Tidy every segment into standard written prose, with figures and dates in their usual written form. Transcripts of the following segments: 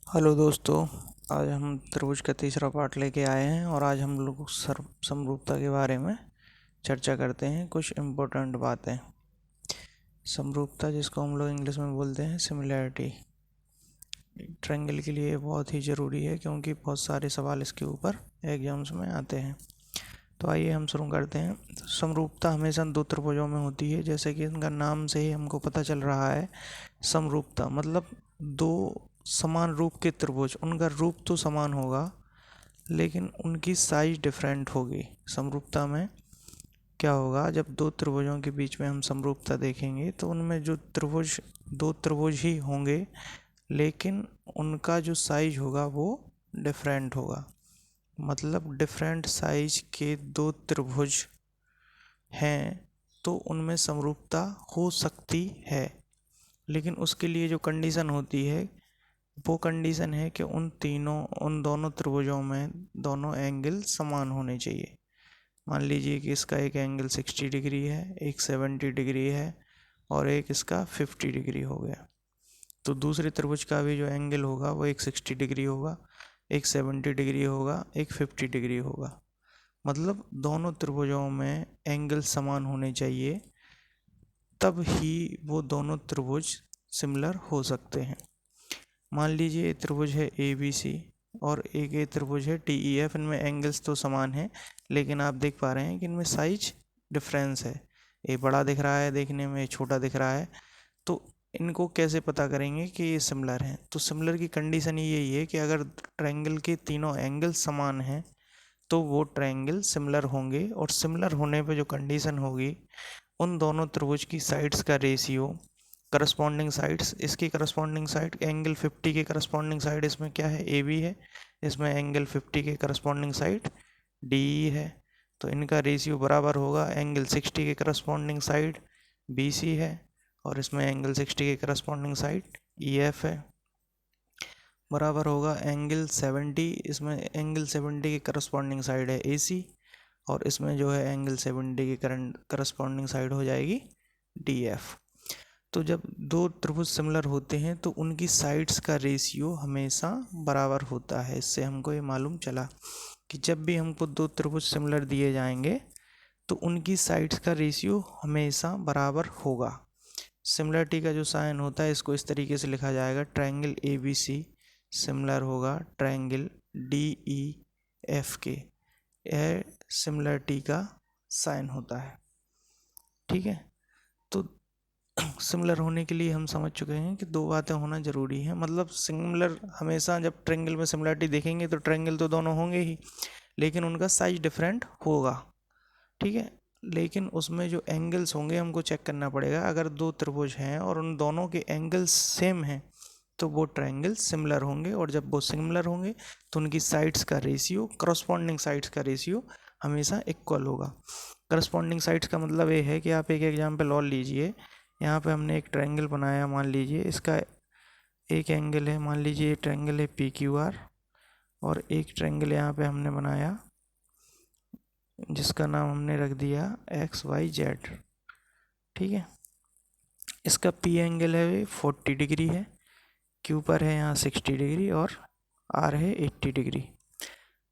Hello दोस्तों। आज हम त्रिभुज का तीसरा पार्ट लेके आए हैं और आज हम लोग समरूपता के बारे में चर्चा करते हैं। कुछ इम्पोर्टेंट बातें। समरूपता, जिसको हम लोग इंग्लिश में बोलते हैं सिमिलैरिटी, ट्रायंगल के लिए बहुत ही ज़रूरी है क्योंकि बहुत सारे सवाल इसके ऊपर एग्जाम्स में आते हैं। तो आइए हम शुरू करते हैं। समरूपता हमेशा दो त्रिभुजों में होती है, जैसे कि इनका नाम से ही हमको पता चल रहा है। समरूपता मतलब दो समान रूप के त्रिभुज, उनका रूप तो समान होगा लेकिन उनकी साइज डिफरेंट होगी। समरूपता में क्या होगा, जब दो त्रिभुजों के बीच में हम समरूपता देखेंगे तो उनमें जो त्रिभुज, दो त्रिभुज ही होंगे लेकिन उनका जो साइज होगा वो डिफरेंट होगा। मतलब डिफरेंट साइज के दो त्रिभुज हैं तो उनमें समरूपता हो सकती है, लेकिन उसके लिए जो कंडीशन होती है वो कंडीशन है कि उन दोनों त्रिभुजों में दोनों एंगल समान होने चाहिए। मान लीजिए कि इसका एक एंगल 60 डिग्री है, एक 70 डिग्री है और एक इसका 50 डिग्री हो गया, तो दूसरे त्रिभुज का भी जो एंगल होगा वो एक 60 डिग्री होगा, एक 70 डिग्री होगा, एक 50 डिग्री होगा। मतलब दोनों त्रिभुजों में एंगल समान होने चाहिए, तब ही वो दोनों त्रिभुज सिमिलर हो सकते हैं। मान लीजिए त्रिभुज है ए बी सी और एक ये त्रिभुज है डी ई एफ। इनमें एंगल्स तो समान हैं लेकिन आप देख पा रहे हैं कि इनमें साइज डिफरेंस है। ये बड़ा दिख रहा है देखने में, छोटा दिख रहा है। तो इनको कैसे पता करेंगे कि ये सिमिलर हैं? तो सिमिलर की कंडीशन यही है कि अगर ट्रायंगल के तीनों एंगल समान हैं तो वो ट्रायंगल सिमिलर होंगे, और सिमिलर होने पे जो कंडीशन होगी, उन दोनों त्रिभुज की साइड्स का रेशियो, करस्पॉन्डिंग साइड्स, इसकी करस्पॉन्डिंग साइड एंगल 50 के करस्पॉन्डिंग साइड इसमें क्या है, ए बी है। इसमें एंगल 50 के करस्पॉन्डिंग साइड डी ई है। तो इनका रेशियो बराबर होगा एंगल 60 के करस्पॉन्डिंग साइड बी सी है, और इसमें एंगल 60 के करस्पॉन्डिंग साइड ई एफ है, बराबर होगा एंगल 70। इसमें एंगल 70 के करस्पॉन्डिंग साइड है ए सी, और इसमें जो है एंगल 70 के करंट करस्पॉन्डिंग साइड हो जाएगी डी एफ। तो जब दो त्रिभुज सिमिलर होते हैं तो उनकी साइड्स का रेशियो हमेशा बराबर होता है। इससे हमको ये मालूम चला कि जब भी हमको दो त्रिभुज सिमिलर दिए जाएंगे तो उनकी साइड्स का रेशियो हमेशा बराबर होगा। सिमिलरिटी का जो साइन होता है इसको इस तरीके से लिखा जाएगा, triangle A B C similar होगा ट्रायंगल डी ई एफ के। यह सिमिलरिटी का साइन होता है। ठीक है, तो सिमिलर होने के लिए हम समझ चुके हैं कि दो बातें होना ज़रूरी है। मतलब सिमिलर हमेशा, जब ट्रायंगल में सिमिलरिटी देखेंगे तो ट्रायंगल तो दोनों होंगे ही लेकिन उनका साइज डिफरेंट होगा। ठीक है, लेकिन उसमें जो एंगल्स होंगे हमको चेक करना पड़ेगा। अगर दो त्रिभुज हैं और उन दोनों के एंगल्स सेम हैं तो वो ट्रायंगल सिमिलर होंगे, और जब वो सिमिलर होंगे तो उनकी साइड्स का रेशियो, करस्पॉन्डिंग साइड्स का रेशियो हमेशा इक्वल होगा। करस्पॉन्डिंग साइड्स का मतलब ये है कि आप एक एग्जाम्पल और लीजिए। यहाँ पे हमने एक ट्रायंगल बनाया, मान लीजिए इसका एक एंगल है, मान लीजिए ट्रायंगल है पी क्यू आर, और एक ट्रायंगल यहाँ पे हमने बनाया जिसका नाम हमने रख दिया एक्स वाई जेड। ठीक है, इसका पी एंगल है 40 डिग्री है, क्यू पर है यहाँ 60 डिग्री और आर है 80 डिग्री।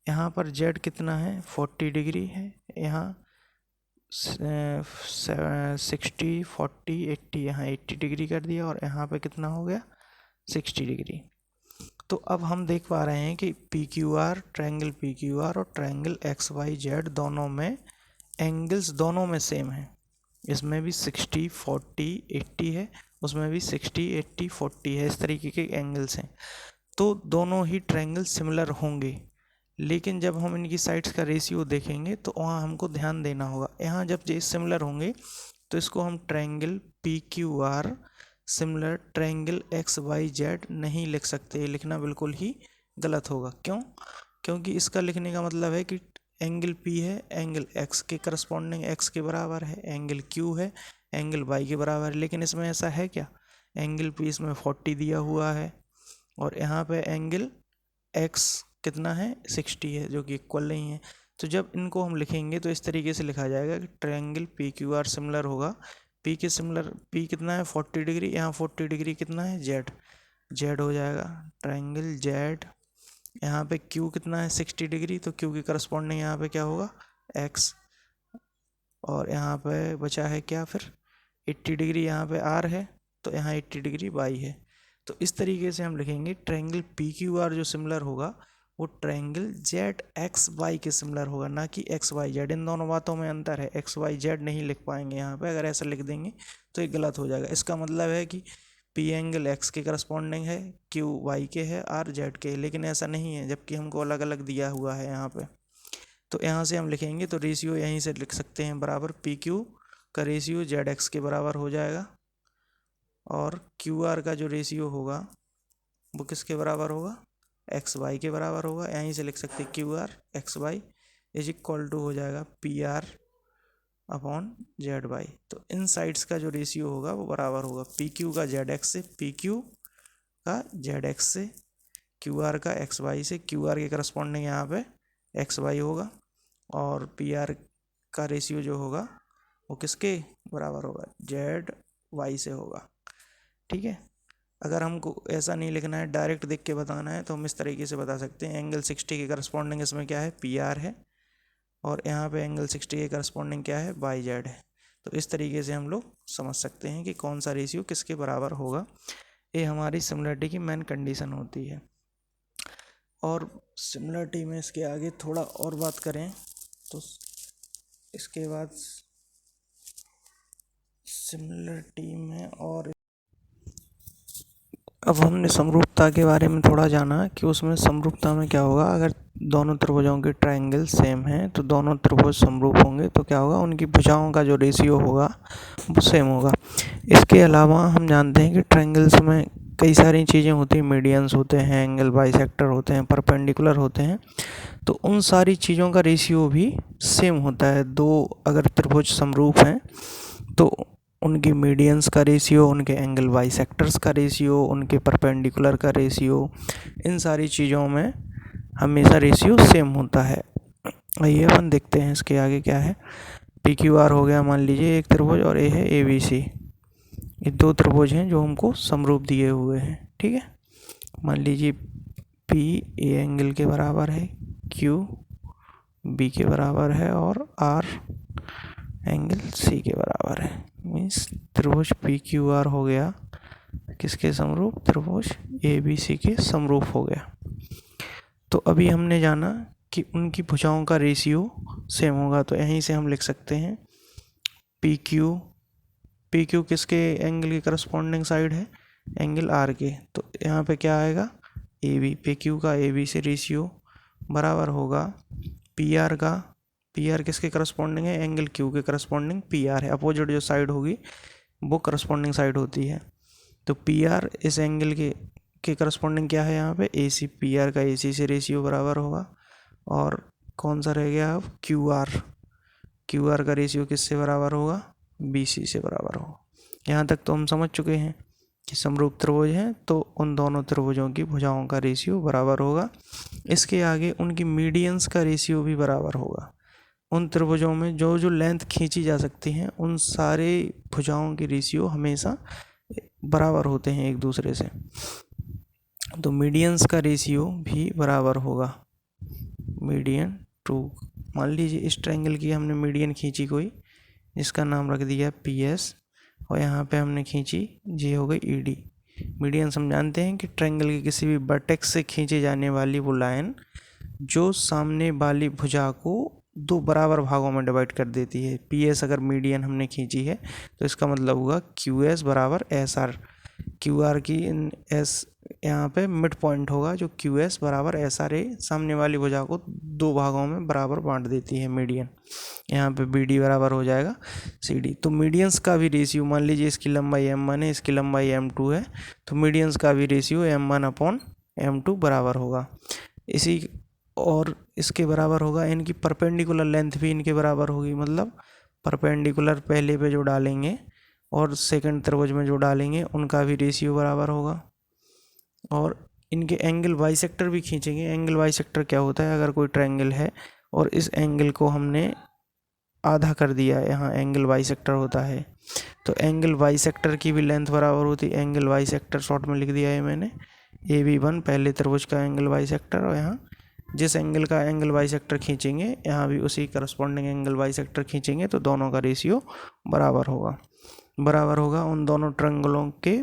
यहाँ पर जेड कितना है, 40 डिग्री है। यहाँ 60 40 80, यहाँ 80 डिग्री कर दिया, और यहाँ पे कितना हो गया 60 डिग्री। तो अब हम देख पा रहे हैं कि P Q are, triangle P Q are और ट्रायंगल एक्स वाई जेड दोनों में एंगल्स दोनों में सेम है। इसमें भी 60 40 80 है, उसमें भी 60 80 40 है। इस तरीके के एंगल्स हैं तो दोनों ही ट्रायंगल सिमिलर होंगे। लेकिन जब हम इनकी साइड्स का रेशियो देखेंगे तो वहाँ हमको ध्यान देना होगा। यहाँ जब ये सिमिलर होंगे तो इसको हम triangle P Q R similar triangle X Y Z नहीं लिख सकते। ये लिखना बिल्कुल ही गलत होगा। क्यों? क्योंकि इसका लिखने का मतलब है कि एंगल P है, एंगल X के करस्पॉन्डिंग X के बराबर है, एंगल Q है, एंगल Y के बराबर है। लेकिन इसमें ऐसा है क्या, एंगल P इसमें 40 दिया हुआ है और यहाँ पे एंगल X कितना है 60 है, जो कि इक्वल नहीं है। तो जब इनको हम लिखेंगे तो इस तरीके से लिखा जाएगा कि triangle P Q R similar होगा, P के सिमिलर, P कितना है 40 डिग्री, यहाँ 40 डिग्री कितना है जेड, जेड हो जाएगा, ट्रायंगल जेड। यहाँ पे क्यू कितना है 60 डिग्री, तो क्यू की करस्पॉन्डिंग यहाँ पे क्या होगा एक्स, और यहाँ पे बचा है क्या फिर 80 डिग्री, यहाँ पे आर है तो यहाँ 80 डिग्री वाई है। तो इस तरीके से हम लिखेंगे ट्रायंगल पी क्यू आर जो सिमिलर होगा वो ट्रायंगल जेड एक्स वाई के सिमिलर होगा, ना कि एक्स वाई जेड। इन दोनों बातों में अंतर है, एक्स वाई जेड नहीं लिख पाएंगे यहाँ पे, अगर ऐसा लिख देंगे तो ये गलत हो जाएगा। इसका मतलब है कि पी एंगल एक्स के करस्पॉन्डिंग है, क्यू वाई के है, आर जेड के है, लेकिन ऐसा नहीं है, जबकि हमको अलग अलग दिया हुआ है यहाँ पे। तो यहाँ से हम लिखेंगे तो रेशियो यहीं से लिख सकते हैं बराबर पी क्यू का रेशियो जेड एक्स के बराबर हो जाएगा, और क्यू आर का जो रेशियो होगा वो किसके बराबर होगा एक्स वाई के बराबर होगा। यहीं से लिख सकते हैं Q R X Y is equal to हो जाएगा P R upon Z Y. तो इन साइड्स का जो रेशियो होगा वो बराबर होगा पी क्यू का जेड एक्स से, पी क्यू का जेड एक्स से, क्यू आर का एक्स वाई से। क्यू आर के करस्पॉन्डिंग यहाँ पे एक्स वाई होगा, और पी आर का रेशियो जो होगा वो किसके बराबर होगा जेड वाई से होगा। ठीक है, अगर हमको ऐसा नहीं लिखना है, डायरेक्ट देख के बताना है, तो हम इस तरीके से बता सकते हैं एंगल 60 के करस्पॉन्डिंग इसमें क्या है पी आर है, और यहाँ पे एंगल 60 के करस्पॉन्डिंग क्या है वाई जेड है। तो इस तरीके से हम लोग समझ सकते हैं कि कौन सा रेशियो किसके बराबर होगा। ये हमारी सिमिलरिटी की मेन कंडीशन होती है। और सिमिलरिटी में इसके आगे थोड़ा और बात करें तो इसके बाद सिमिलरिटी में, और अब हमने समरूपता के बारे में थोड़ा जाना कि उसमें समरूपता में क्या होगा। अगर दोनों त्रिभुजों के ट्रायंगल सेम हैं तो दोनों त्रिभुज समरूप होंगे, तो क्या होगा उनकी भुजाओं का जो रेशियो होगा वो सेम होगा। इसके अलावा हम जानते हैं कि ट्रायंगल्स में कई सारी चीज़ें होती हैं, मीडियंस होते हैं, एंगल बाइसेक्टर होते हैं, परपेंडिकुलर होते हैं, तो उन सारी चीज़ों का रेशियो भी सेम होता है। दो अगर त्रिभुज समरूप हैं तो उनकी मीडियंस का रेशियो, उनके एंगल बाइसेक्टर्स का रेशियो, उनके परपेंडिकुलर का रेशियो, इन सारी चीज़ों में हमेशा रेशियो सेम होता है। आइए अपन देखते हैं इसके आगे क्या है। पी क्यू आर हो गया मान लीजिए एक त्रिभुज, और ए है ए बी सी। ये दो त्रिभुज हैं जो हमको समरूप दिए हुए हैं। ठीक है, मान लीजिए पी ए एंगल के बराबर है, क्यू बी के बराबर है, और आर एंगल सी के बराबर है। मीन्स त्रिभुज पी क्यू आर हो गया किसके समरूप, त्रिभुज ए बी सी के समरूप हो गया। तो अभी हमने जाना कि उनकी भुजाओं का रेशियो सेम होगा, तो यहीं से हम लिख सकते हैं पी क्यू किसके एंगल के करस्पॉन्डिंग साइड है, एंगल आर के। तो यहाँ पे क्या आएगा ए बी, पी क्यू का ए बी से रेशियो बराबर होगा पी आर का, पी आर किसके करस्पॉन्डिंग है, एंगल क्यू के करस्पॉन्डिंग पी आर है। अपोजिट जो साइड होगी वो करस्पॉन्डिंग साइड होती है। तो पी आर इस एंगल के करस्पॉन्डिंग क्या है यहाँ पे ए सी, पी आर का ए सी से रेशियो बराबर होगा। और कौन सा रह गया अब क्यू आर का रेशियो किससे बराबर होगा बी सी से बराबर होगा। यहाँ तक तो हम समझ चुके हैं कि समरूप त्रिभुज हैं तो उन दोनों त्रिभुजों की भुजाओं का रेशियो बराबर होगा। इसके आगे उनकी मीडियंस का रेशियो भी बराबर होगा। उन त्रिभुजों में जो जो लेंथ खींची जा सकती हैं उन सारे भुजाओं की रेशियो हमेशा बराबर होते हैं एक दूसरे से। तो मीडियंस का रेशियो भी बराबर होगा मीडियन टू, मान लीजिए इस ट्रायंगल की हमने मीडियन खींची कोई, जिसका नाम रख दिया पी एस, और यहाँ पे हमने खींची ये हो गई ई डी। मीडियन हम जानते हैं कि ट्रायंगल के किसी भी वर्टेक्स से खींची जाने वाली वो लाइन जो सामने वाली भुजा को दो बराबर भागों में डिवाइड कर देती है। पी एस अगर मीडियन हमने खींची है तो इसका मतलब होगा क्यू एस बराबर एस आर। क्यू आर की इन एस यहाँ पे मिड पॉइंट होगा जो क्यू एस बराबर एस आर ए, सामने वाली भुजा को दो भागों में बराबर बांट देती है मीडियन। यहाँ पे बी डी बराबर हो जाएगा सी डी। तो मीडियंस का भी रेशियो, मान लीजिए इसकी लंबाई m1 है, इसकी लंबाई m2 है, तो मीडियंस का भी रेशियो m1 अपॉन m2 बराबर होगा। इसी और इसके बराबर होगा इनकी परपेंडिकुलर लेंथ भी इनके बराबर होगी, मतलब परपेंडिकुलर पहले पे जो डालेंगे और सेकंड त्रिभुज में जो डालेंगे उनका भी रेशियो बराबर होगा। और इनके एंगल बाइसेक्टर भी खींचेंगे। एंगल बाइसेक्टर क्या होता है, अगर कोई ट्रायंगल है और इस एंगल को हमने आधा कर दिया, यहाँ एंगल बाइसेक्टर होता है, तो एंगल बाइसेक्टर की भी लेंथ बराबर होती है। एंगल बाइसेक्टर शॉर्ट में लिख दिया है मैंने, AB1 पहले त्रिभुज का एंगल बाइसेक्टर, और यहाँ जिस एंगल का एंगल बाइसेक्टर खींचेंगे यहाँ भी उसी करस्पॉन्डिंग एंगल बाइसेक्टर खींचेंगे तो दोनों का रेशियो बराबर होगा उन दोनों ट्रायंगलों के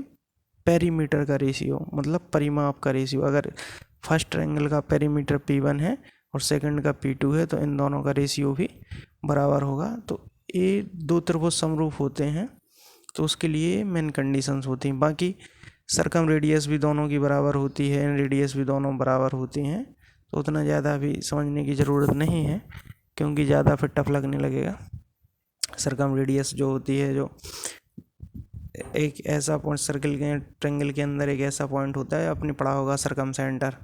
पेरीमीटर का रेशियो, मतलब परिमाप का रेशियो। अगर फर्स्ट ट्रायंगल का पेरीमीटर P1 है और सेकंड का P2 है तो इन दोनों का रेशियो भी बराबर होगा। तो ये दो त्रिभुज समरूप होते हैं तो उसके लिए मेन कंडीशंस होती हैं। बाकी सरकम रेडियस भी दोनों की बराबर होती है, रेडियस भी दोनों बराबर होती हैं, तो उतना ज़्यादा भी समझने की ज़रूरत नहीं है क्योंकि ज़्यादा फिर टफ लगने लगेगा। सरकम रेडियस जो होती है, जो एक ऐसा पॉइंट सर्कल के ट्रायंगल के अंदर एक ऐसा पॉइंट होता है, आपने पढ़ा होगा सरकम सेंटर,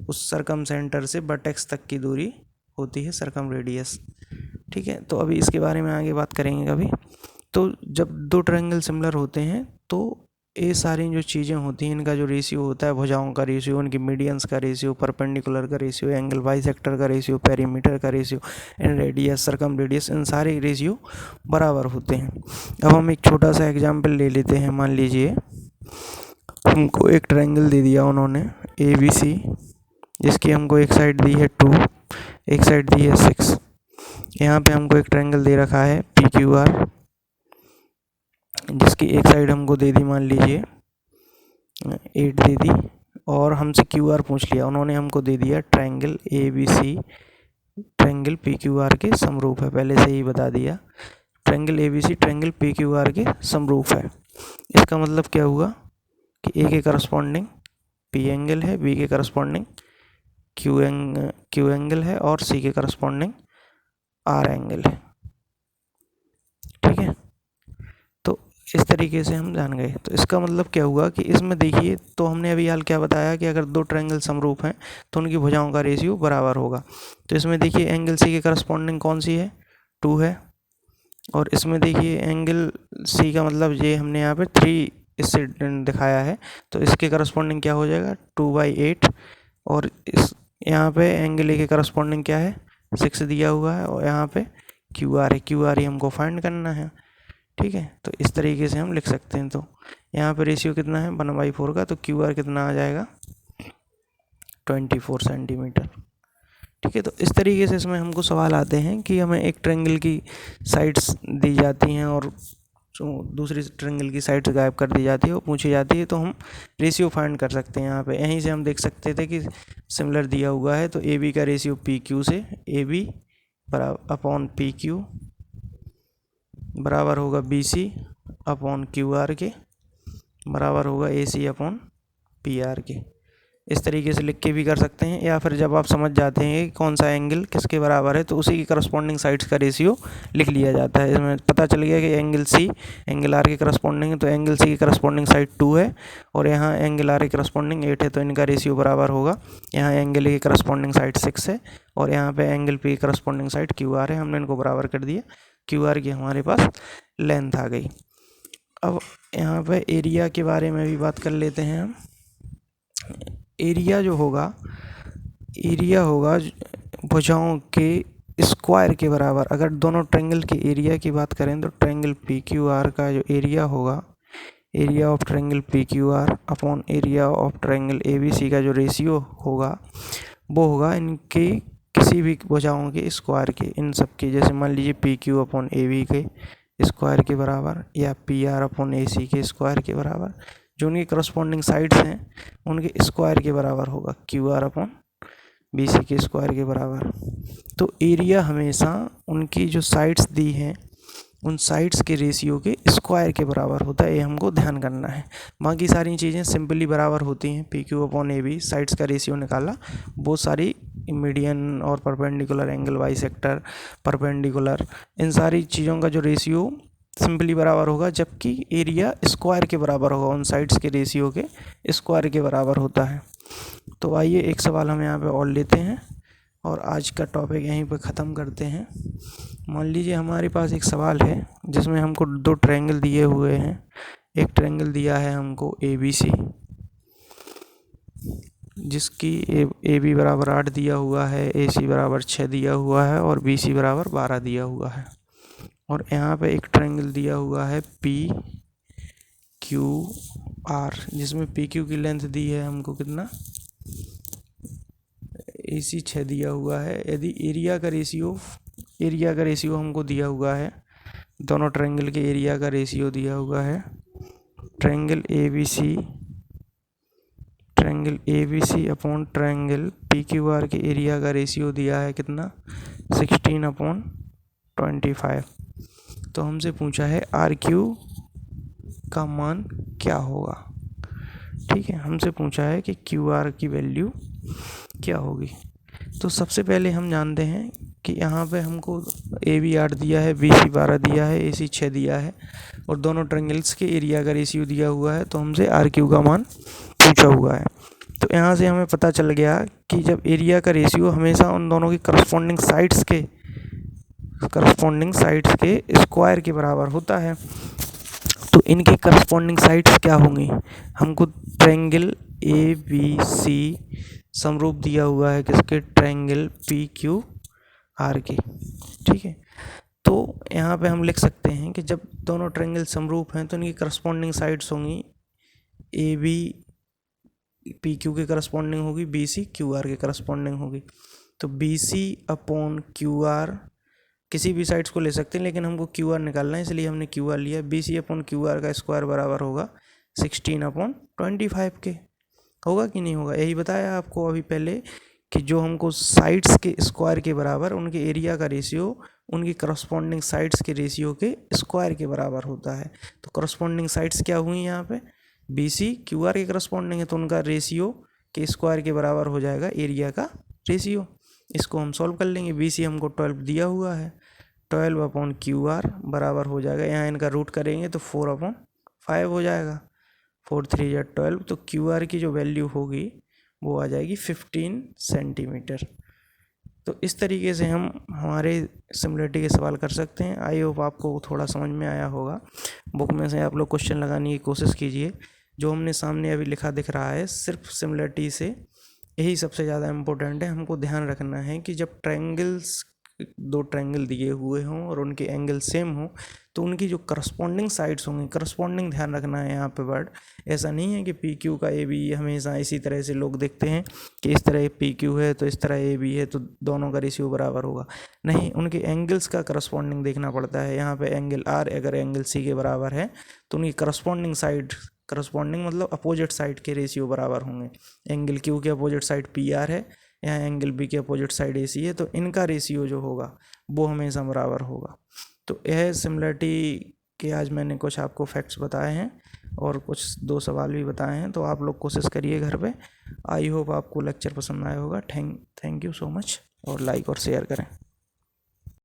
उस सरकम सेंटर से वर्टेक्स तक की दूरी होती है सरकम रेडियस। ठीक है, तो अभी इसके बारे में आगे बात करेंगे कभी। तो जब दो ट्रायंगल सिमिलर होते हैं तो ये सारी जो चीज़ें होती हैं इनका जो रेशियो होता है, भुजाओं का रेशियो, उनकी मीडियंस का रेशियो, परपेंडिकुलर का रेशियो, एंगल बाइसेक्टर का रेशियो, पेरीमीटर का रेशियो, एंड रेडियस, सरकम रेडियस, इन सारे रेशियो बराबर होते हैं। अब हम एक छोटा सा एग्जांपल ले लेते हैं। मान लीजिए हमको एक ट्रायंगल दे दिया उन्होंने ABC, जिसकी हमको एक साइड दी है 2, एक साइड दी है 6। यहाँ पे हमको एक ट्रायंगल दे रखा है PQR, जिसकी एक साइड हमको दे दी मान लीजिए 8 दे दी, और हमसे QR पूछ लिया उन्होंने, हमको दे दिया ट्रायंगल ABC ट्रायंगल PQR के समरूप है। पहले से ही बता दिया ट्रायंगल ABC ट्रायंगल PQR के समरूप है। इसका मतलब क्या हुआ कि A के करस्पॉन्डिंग P एंगल है, B के करस्पॉन्डिंग Q एंगल है और C के करस्पॉन्डिंग R एंगल है। ठीक है, तो इस तरीके से हम जान गए। तो इसका मतलब क्या हुआ कि इसमें देखिए, तो हमने अभी हाल क्या बताया कि अगर दो ट्रायंगल समरूप हैं तो उनकी भुजाओं का रेशियो बराबर होगा। तो इसमें देखिए एंगल C के करस्पॉन्डिंग कौन सी है, 2 है, और इसमें देखिए एंगल C का मतलब ये हमने यहाँ पे 3 इससे दिखाया है, तो इसके करस्पॉन्डिंग क्या हो जाएगा 2/8, और इस यहाँ पे एंगल A के करस्पॉन्डिंग क्या है 6 दिया हुआ है, और यहाँ पे QR है, QR ही हमको फाइंड करना है। ठीक है, तो इस तरीके से हम लिख सकते हैं। तो यहाँ पे रेशियो कितना है 1/4 का, तो QR कितना आ जाएगा 24 सेंटीमीटर। ठीक है, तो इस तरीके से इसमें हमको सवाल आते हैं कि हमें एक ट्रायंगल की साइड्स दी जाती हैं और जो दूसरी ट्रायंगल की साइड्स गायब कर दी जाती है, वो पूछी जाती है, तो हम रेशियो फाइंड कर सकते हैं। यहाँ पे यहीं से हम देख सकते थे कि सिमिलर दिया हुआ है, तो AB का रेशियो PQ से AB बराबर अपॉन PQ बराबर होगा BC अपॉन QR के, बराबर होगा AC अपॉन PR के। इस तरीके से लिख के भी कर सकते हैं, या फिर जब आप समझ जाते हैं कि कौन सा एंगल किसके बराबर है तो उसी की करस्पॉन्डिंग साइड्स का रेशियो लिख लिया जाता है। इसमें पता चल गया कि एंगल C एंगल R के करस्पॉन्डिंग है, तो एंगल C की करस्पॉन्डिंग साइड 2 है और यहाँ एंगल R के करस्पॉन्डिंग 8 है, तो इनका रेशियो बराबर होगा। यहाँ एंगल A की करस्पॉन्डिंग साइड 6 है और यहाँ पे एंगल P की करस्पॉन्डिंग साइड QR है, हमने इनको बराबर कर दिया। QR की हमारे पास लेंथ आ गई। अब यहाँ पे एरिया के बारे में भी बात कर लेते हैं हम। एरिया जो होगा, एरिया होगा भुजाओं के स्क्वायर के बराबर। अगर दोनों ट्रायंगल के एरिया की बात करें तो ट्रायंगल PQR का जो एरिया होगा, area of triangle PQR upon area of triangle ABC का जो रेशियो होगा वो होगा इनके किसी भी भुजाओं के स्क्वायर के, इन सब के, जैसे मान लीजिए PQ अपॉन AB के स्क्वायर के बराबर या PR अपॉन AC के स्क्वायर के बराबर, जो उनकी करस्पॉन्डिंग साइड्स हैं उनके स्क्वायर के बराबर होगा QR अपॉन BC के स्क्वायर के बराबर। तो एरिया हमेशा उनकी जो साइड्स दी हैं उन साइड्स के रेशियो के स्क्वायर के बराबर होता है, ये हमको ध्यान करना है। बाकी सारी चीज़ें सिंपली बराबर होती हैं। PQ अपॉन AB साइड्स का रेशियो निकाला, वो सारी मीडियन और परपेंडिकुलर, एंगल बाइसेक्टर, परपेंडिकुलर, इन सारी चीज़ों का जो रेशियो सिंपली बराबर होगा, जबकि एरिया स्क्वायर के बराबर होगा, उन साइड्स के रेशियो के स्क्वायर के बराबर होता है। तो आइए एक सवाल हम यहाँ पे और लेते हैं और आज का टॉपिक यहीं पे ख़त्म करते हैं। मान लीजिए हमारे पास एक सवाल है जिसमें हमको दो ट्रायंगल दिए हुए हैं। एक ट्रायंगल दिया है हमको ABC, जिसकी AB बराबर 8 दिया हुआ है, AC बराबर 6 दिया हुआ है और BC बराबर 12 दिया हुआ है। और यहाँ पे एक ट्रायंगल दिया हुआ है PQR आर, जिसमें पी क्यू की लेंथ दी है हमको कितना, AC 6 दिया हुआ है। यदि एरिया का रेशियो हमको दिया हुआ है, दोनों ट्रायंगल के एरिया का रेशियो दिया हुआ है। Triangle A B C upon triangle PQR के एरिया का रेशियो दिया है कितना, 16/25। तो हमसे पूछा है RQ का मान क्या होगा। ठीक है, हमसे पूछा है कि QR की वैल्यू क्या होगी। तो सबसे पहले हम जानते हैं कि यहाँ पे हमको AB 8 दिया है, BC 12 दिया है, AC 6 दिया है और दोनों ट्रायंगल्स के एरिया का रेशियो दिया हुआ है। तो हमसे RQ का मान पूछा हुआ है। तो यहाँ से हमें पता चल गया कि जब एरिया का रेशियो हमेशा उन दोनों की करस्पॉन्डिंग साइड्स के स्क्वायर के बराबर होता है, तो इनकी करस्पॉन्डिंग साइड्स क्या होंगी। हमको ट्रायंगल ABC समरूप दिया हुआ है किसके, ट्रायंगल PQR के। ठीक है, तो यहाँ पे हम लिख सकते हैं कि जब दोनों ट्रायंगल समरूप हैं तो इनकी करस्पॉन्डिंग साइड्स होंगी, AB PQ के करस्पॉन्डिंग होगी, BC QR के करस्पॉन्डिंग होगी। तो BC अपॉन QR किसी भी साइड्स को ले सकते हैं, लेकिन हमको QR निकालना है इसलिए हमने QR लिया। BC अपॉन QR का स्क्वायर बराबर होगा 16/25 के। होगा कि नहीं होगा, यही बताया आपको अभी पहले कि जो हमको साइड्स के स्क्वायर के बराबर उनके एरिया का रेशियो उनकी करस्पॉन्डिंग साइड्स के रेशियो के स्क्वायर के बराबर होता है। तो करस्पॉन्डिंग साइड्स क्या हुई यहाँ पे, BC QR के करस्पॉन्डिंग है, तो उनका रेशियो के स्क्वायर के बराबर हो जाएगा एरिया का रेशियो। इसको हम सॉल्व कर लेंगे। BC हमको 12 दिया हुआ है, 12/QR बराबर हो जाएगा, यहाँ इनका रूट करेंगे तो 4/5 हो जाएगा, 4 3 या 12। तो QR की जो वैल्यू होगी वो आ जाएगी 15 सेंटीमीटर। तो इस तरीके से हम हमारे सिमिलरिटी के सवाल कर सकते हैं। आई होप आपको थोड़ा समझ में आया होगा। बुक में से आप लोग क्वेश्चन लगाने की कोशिश कीजिए। जो हमने सामने अभी लिखा दिख रहा है सिर्फ सिमिलरिटी से, यही सबसे ज़्यादा इम्पोर्टेंट है। हमको ध्यान रखना है कि जब दो ट्रायंगल दिए हुए हों और उनके एंगल सेम हो तो उनकी जो करस्पॉन्डिंग साइड्स होंगी, करस्पॉन्डिंग ध्यान रखना है यहाँ पे वर्ड। ऐसा नहीं है कि PQ का AB हमेशा इसी तरह से लोग देखते हैं कि इस तरह PQ है तो इस तरह AB है तो दोनों का रेशियो बराबर होगा, नहीं, उनके एंगल्स का करस्पॉन्डिंग देखना पड़ता है। यहाँ पे एंगल R अगर एंगल C के बराबर है तो उनकी करस्पॉन्डिंग मतलब अपोजिट साइड के रेशियो बराबर होंगे। एंगल Q के अपोजिट साइड PR है, यहाँ एंगल B के अपोजिट साइड AC है, तो इनका रेशियो जो होगा वो हमेशा बराबर होगा। तो यह सिमिलरिटी के आज मैंने कुछ आपको फैक्ट्स बताए हैं और कुछ 2 सवाल भी बताए हैं, तो आप लोग कोशिश करिए घर पे। आई होप आपको लेक्चर पसंद आया होगा। थैंक यू सो मच, और लाइक और शेयर करें।